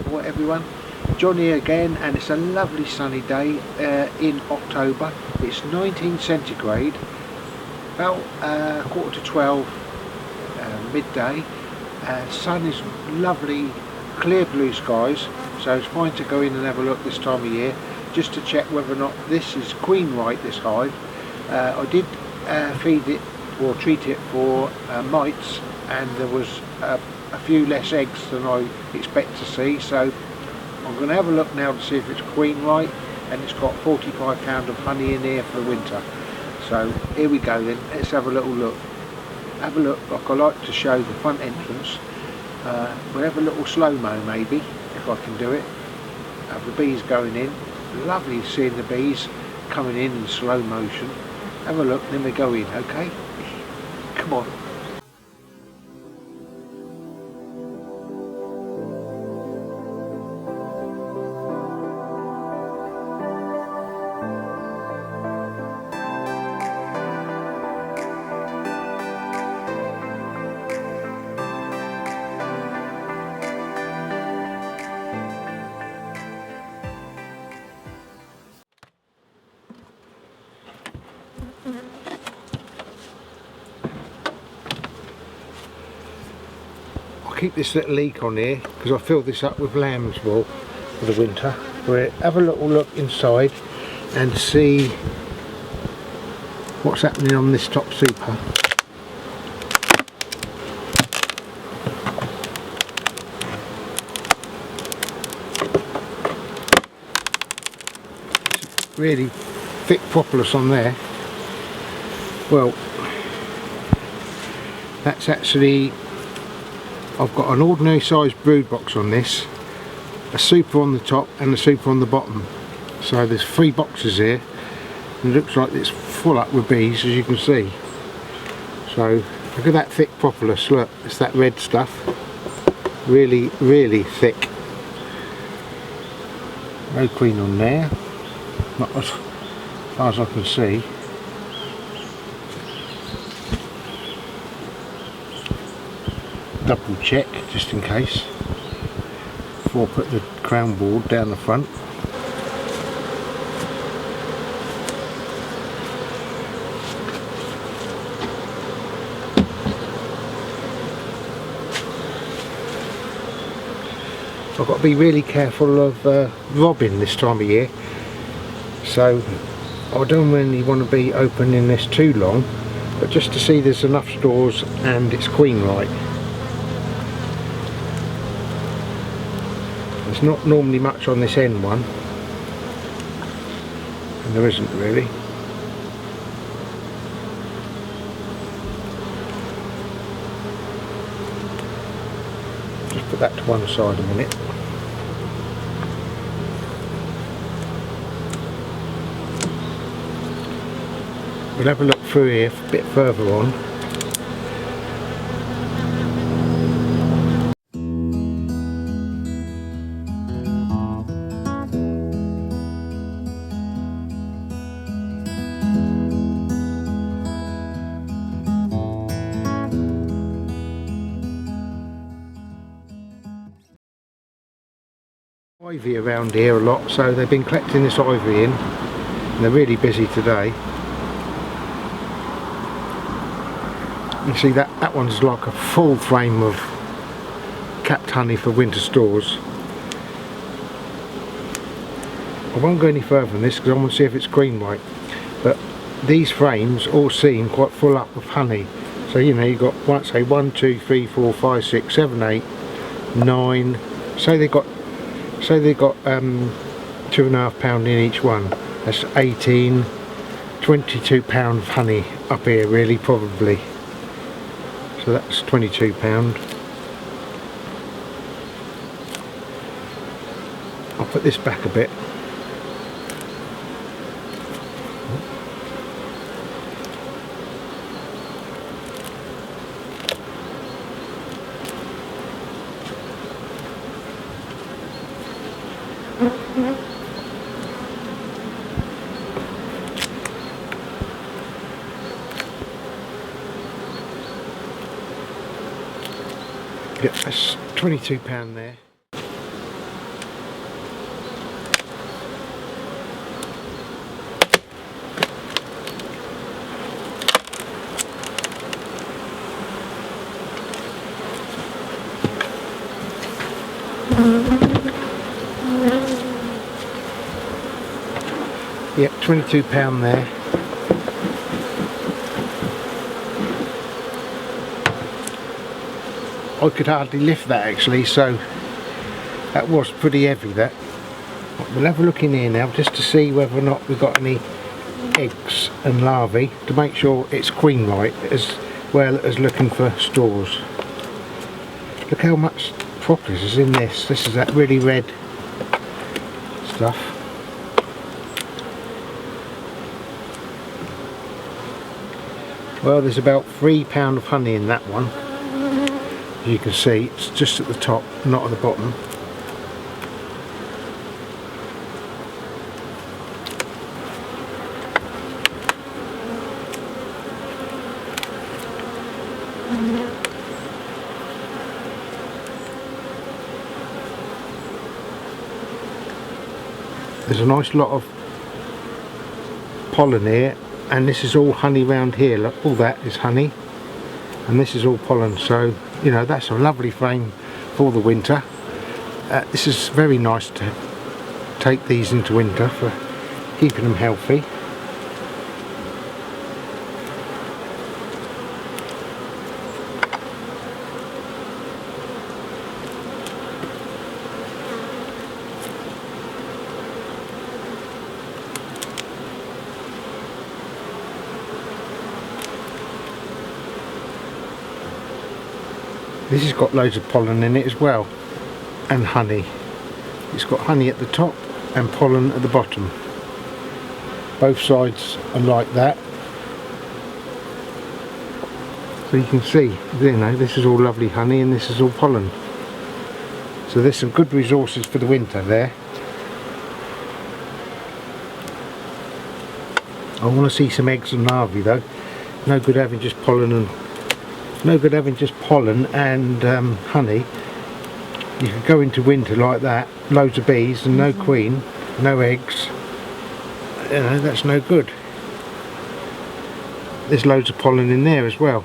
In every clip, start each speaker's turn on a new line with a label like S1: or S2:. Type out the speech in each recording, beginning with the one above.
S1: Well, everyone, John here again, and it's a lovely sunny day in October. It's 19 centigrade, about 11:45 midday. Sun is lovely, clear blue skies, so it's fine to go in and have a look this time of year just to check whether or not this is queen right, this hive. I did feed it or treat it for mites, and there was a few less eggs than I expect to see, so I'm going to have a look now to see if it's queen right, and it's got 45 pounds of honey in here for the winter. So here we go then, let's have a little look. Have a look, like I like to show the front entrance. We'll have a little slow-mo maybe, if I can do it. Have the bees going in. Lovely seeing the bees coming in slow motion. Have a look, then we go in, okay? Come on. Keep this little leak on here because I filled this up with lamb's wool for the winter. We'll have a little look inside and see what's happening on this top super. It's really thick propolis on there. Well, that's actually, I've got an ordinary sized brood box on this, a super on the top and a super on the bottom. So there's 3 boxes here, and it looks like it's full up with bees, as you can see. So look at that thick propolis, look, it's that red stuff. Really, really thick. No queen on there, not as far as I can see. Double check just in case before I put the crown board down the front. I've got to be really careful of robbing this time of year, so I don't really want to be opening this too long, but just to see there's enough stores and it's queen right. There's not normally much on this end one, and there isn't really. Just put that to one side a minute. We'll have a look through here a bit further on. Ivy around here a lot, so they've been collecting this ivy in, and they're really busy today. You see that one's like a full frame of capped honey for winter stores. I won't go any further than this because I want to see if it's queen right, but these frames all seem quite full up of honey. So you know, you've got, let's say 1, 2, 3, 4, 5, 6, 7, 8, 9. Say they got 2.5 pound in each one. That's 18, 22 pound of honey up here, really, probably. So that's 22 pound. I'll put this back a bit. Yeah, that's £22 there. Yep, £22 there. I could hardly lift that actually, so that was pretty heavy, that. We'll have a look in here now just to see whether or not we've got any eggs and larvae, to make sure it's queen right as well as looking for stores. Look how much propolis is in this. This is that really red stuff. Well, there's about £3 of honey in that one. As you can see, it's just at the top, not at the bottom. There's a nice lot of pollen here, and this is all honey round here. Look, all that is honey, and this is all pollen, so you know that's a lovely frame for the winter. This is very nice to take these into winter for keeping them healthy. This has got loads of pollen in it as well, and honey. It's got honey at the top and pollen at the bottom. Both sides are like that. So you can see, you know, this is all lovely honey and this is all pollen. So there's some good resources for the winter there. I want to see some eggs and larvae though. No good having just pollen and honey. You could go into winter like that, loads of bees and no queen, no eggs. You know, that's no good. There's loads of pollen in there as well.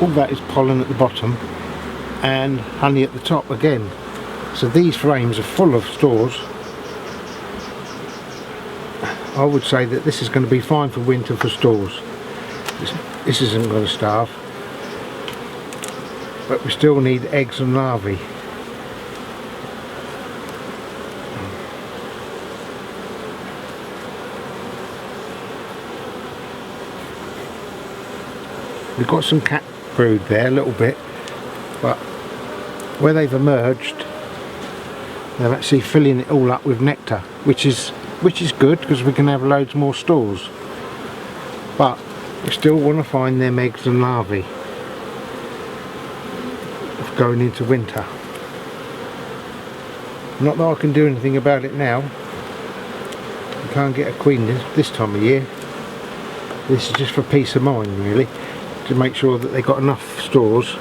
S1: All that is pollen at the bottom and honey at the top again. So these frames are full of stores. I would say that this is going to be fine for winter for stores. This isn't going to starve. But we still need eggs and larvae. We've got some cat brood there a little bit, but where they've emerged they're actually filling it all up with nectar, which is good because we can have loads more stores, but we still want to find them eggs and larvae of going into winter. Not that I can do anything about it now. You can't get a queen this time of year. This is just for peace of mind really, to make sure that they got enough stores,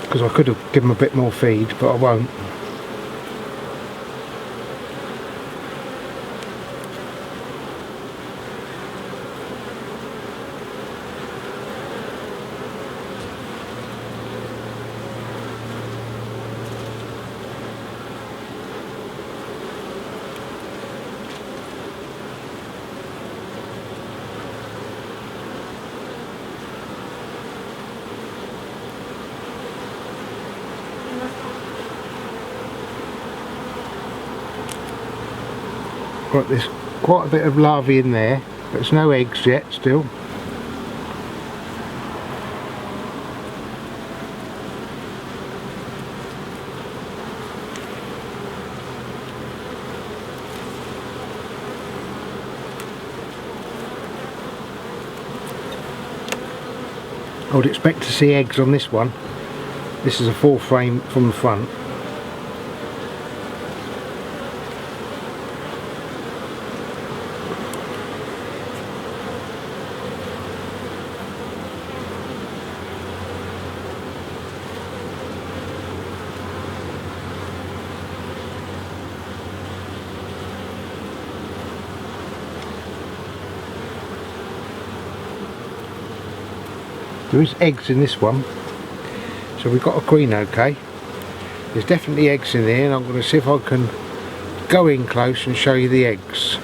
S1: because I could have given them a bit more feed but I won't. Got this quite a bit of larvae in there, but there's no eggs yet still. I would expect to see eggs on this one. This is a full frame from the front. There is eggs in this one, so we've got a queen okay. There's definitely eggs in there, and I'm going to see if I can go in close and show you the eggs.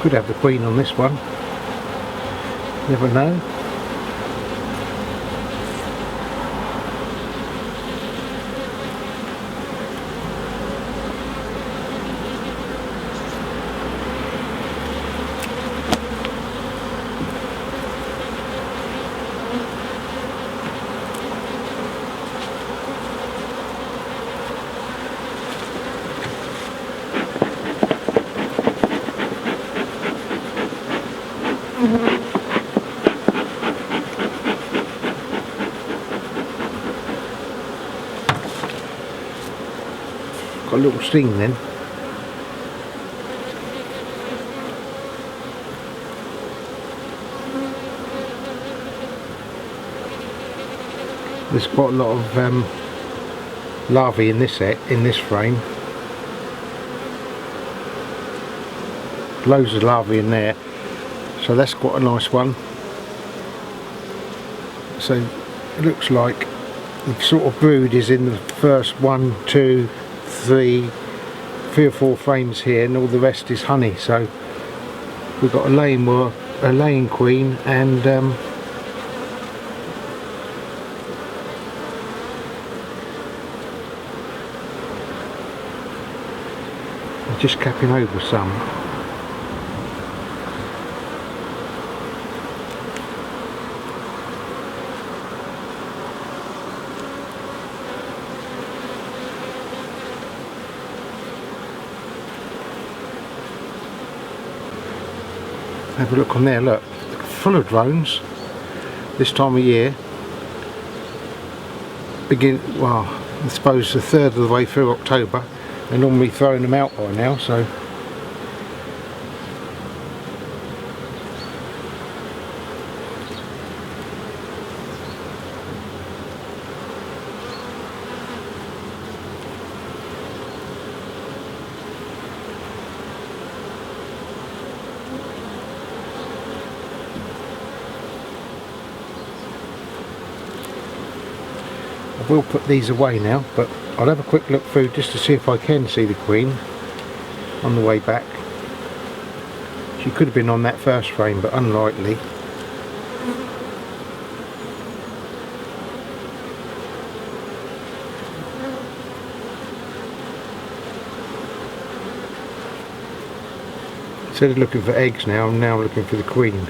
S1: Could have the queen on this one, never know. Got a little sting then. There's quite a lot of larvae in this frame. Loads of larvae in there, so that's quite a nice one. So it looks like the sort of brood is in the first 1, 2, 3 or 4 frames here, and all the rest is honey. So we've got a laying queen, and just capping over some. Have a look on there, look, full of drones this time of year. Well, I suppose a third of the way through October. They're normally throwing them out by now, so I will put these away now, but I'll have a quick look through just to see if I can see the queen on the way back. She could have been on that first frame, but unlikely. Instead of looking for eggs now, I'm now looking for the queen.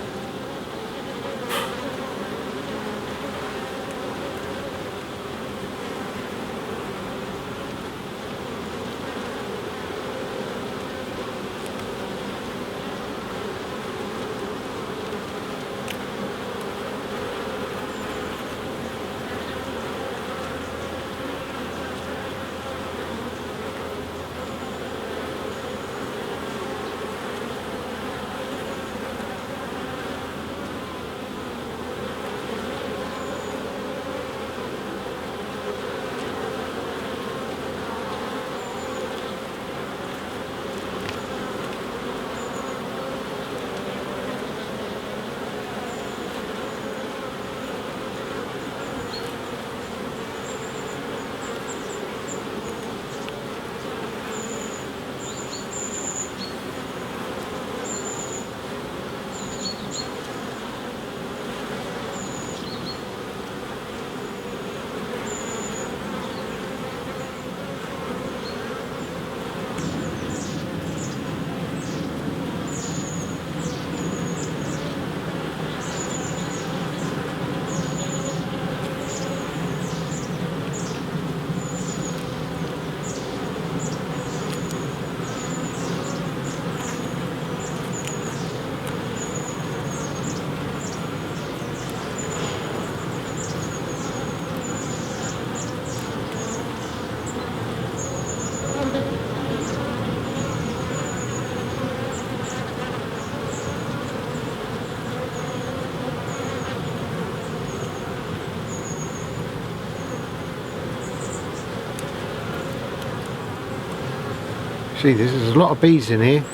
S1: See, there's a lot of bees in here.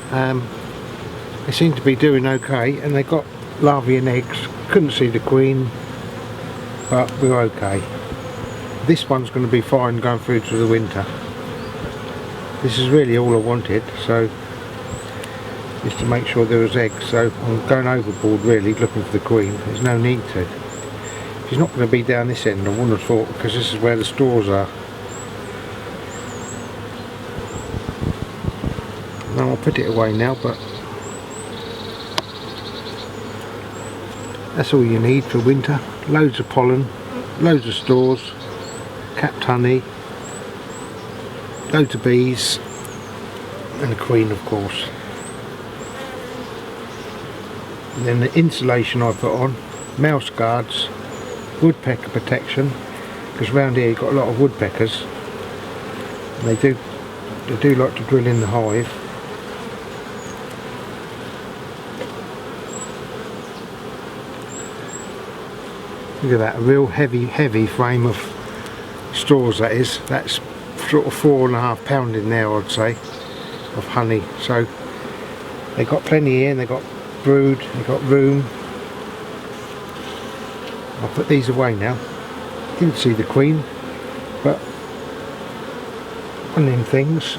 S1: They seem to be doing okay, and they got larvae and eggs. Couldn't see the queen, but we're okay. This one's going to be fine going through to the winter. This is really all I wanted, so just to make sure there was eggs. So I'm going overboard really looking for the queen. There's no need to. She's not going to be down this end, I wouldn't have thought, because this is where the stores are. Now I'll put it away now, but that's all you need for winter. Loads of pollen, loads of stores, capped honey, loads of bees, and a queen of course. And then the insulation I put on, mouse guards, woodpecker protection, because around here you've got a lot of woodpeckers, and they do like to drill in the hive. Look at that, a real heavy frame of straws that is. That's sort of 4.5 pound in there, I'd say, of honey. So they got plenty here, and they got brood, they got room. I'll put these away now. Didn't see the queen, but one of them things.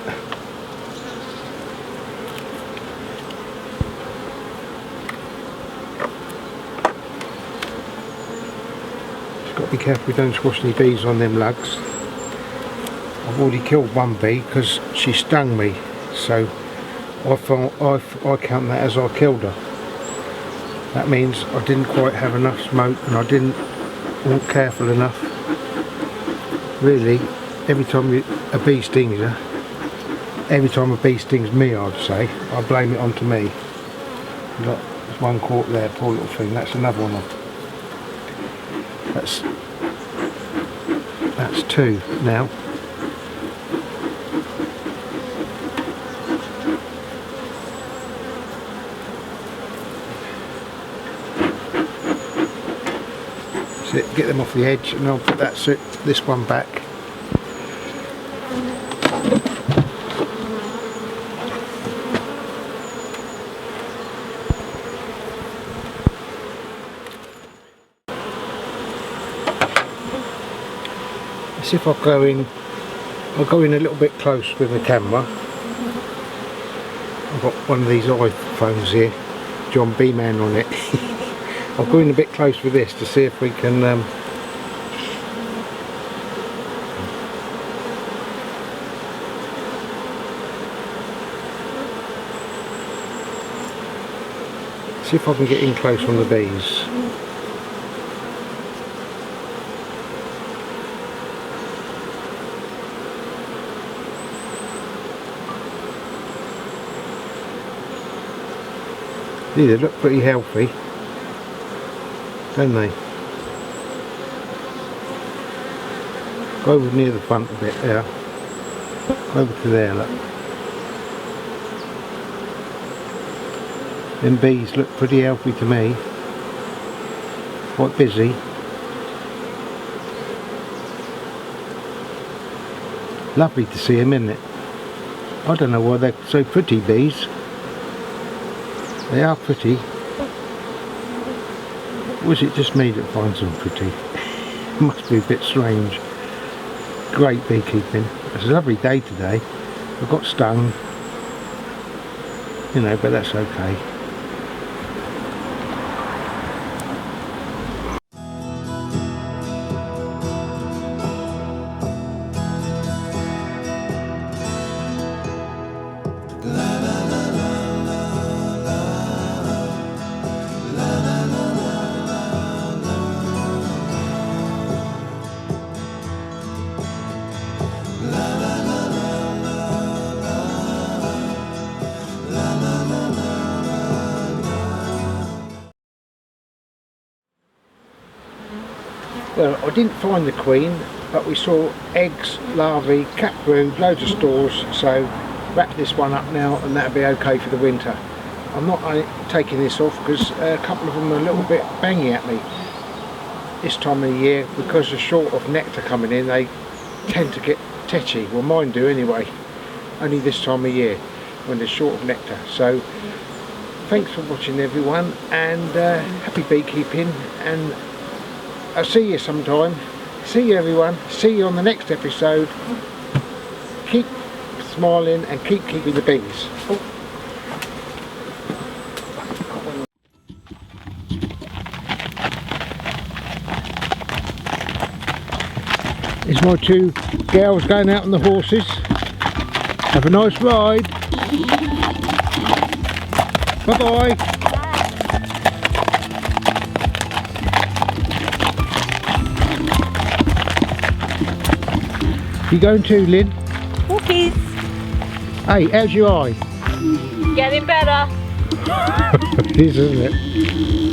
S1: Got to be careful we don't squash any bees on them lugs. I've already killed one bee because she stung me, so I count that as I killed her. That means I didn't quite have enough smoke, and I wasn't careful enough. Really, every time a bee stings you, every time a bee stings me, I'd say, I blame it onto me. Look, there's one caught there, poor little thing. That's another one. That's two now. So get them off the edge, and I'll put this one back. See if I'll go in a little bit close with the camera. I've got one of these iPhones here, John B Man on it. I'll go in a bit close with this to see if we can see if I can get in close on the bees. Yeah, they look pretty healthy, don't they? Go over near the front a bit there. Go over to there, look. Them bees look pretty healthy to me. Quite busy. Lovely to see them, isn't it? I don't know why they're so pretty, bees. They are pretty. Or is it just me that finds them pretty? Must be a bit strange. Great beekeeping. It's a lovely day today. I've got stung, you know, but that's okay. Well, I didn't find the queen, but we saw eggs, larvae, capped brood, loads of stores, so wrap this one up now and that'll be okay for the winter. I'm not taking this off because a couple of them are a little bit bangy at me this time of the year, because they're short of nectar coming in. They tend to get tetchy, well mine do anyway, only this time of year when they're short of nectar. So thanks for watching everyone, and happy beekeeping, and I'll see you sometime. See you everyone, see you on the next episode. Keep smiling and keep keeping the bees. It's my two girls going out on the horses. Have a nice ride. Bye bye. You going too, Lynn?
S2: Walkies.
S1: Hey, how's your eye?
S2: Getting better.
S1: It is, isn't it?